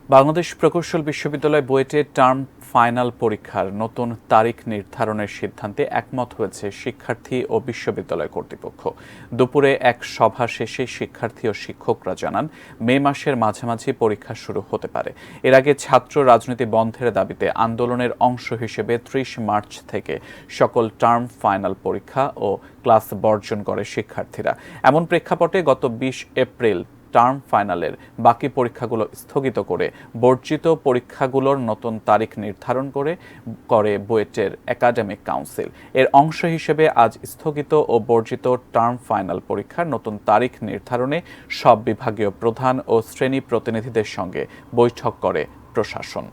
বাংলাদেশ প্রকৌশল বিশ্ববিদ্যালয় বুয়েটের টার্ম ফাইনাল পরীক্ষার নতুন তারিখ নির্ধারণের সিদ্ধান্তে একমত হয়েছে শিক্ষার্থী ও বিশ্ববিদ্যালয় কর্তৃপক্ষ। দুপুরে এক সভা শেষে শিক্ষার্থী ও শিক্ষকরা জানান, মে মাসের মাঝামাঝি পরীক্ষা শুরু হতে পারে। এর আগে ছাত্র রাজনীতি বন্ধের দাবিতে আন্দোলনের অংশ হিসেবে ৩০ মার্চ থেকে সকল টার্ম ফাইনাল পরীক্ষা ও ক্লাস বর্জন করে শিক্ষার্থীরা। এমন প্রেক্ষাপটে গত ২০ এপ্রিল টার্ম ফাইনালের বাকি পরীক্ষাগুলো স্থগিত করে বর্জিত পরীক্ষাগুলোর নতুন তারিখ নির্ধারণ করে বুয়েটের একাডেমিক কাউন্সিল। এর অংশ হিসেবে আজ স্থগিত ও বর্জিত টার্ম ফাইনাল পরীক্ষার নতুন তারিখ নির্ধারণে সব বিভাগীয় প্রধান ও শ্রেণী প্রতিনিধিদের সঙ্গে বৈঠক করে প্রশাসন।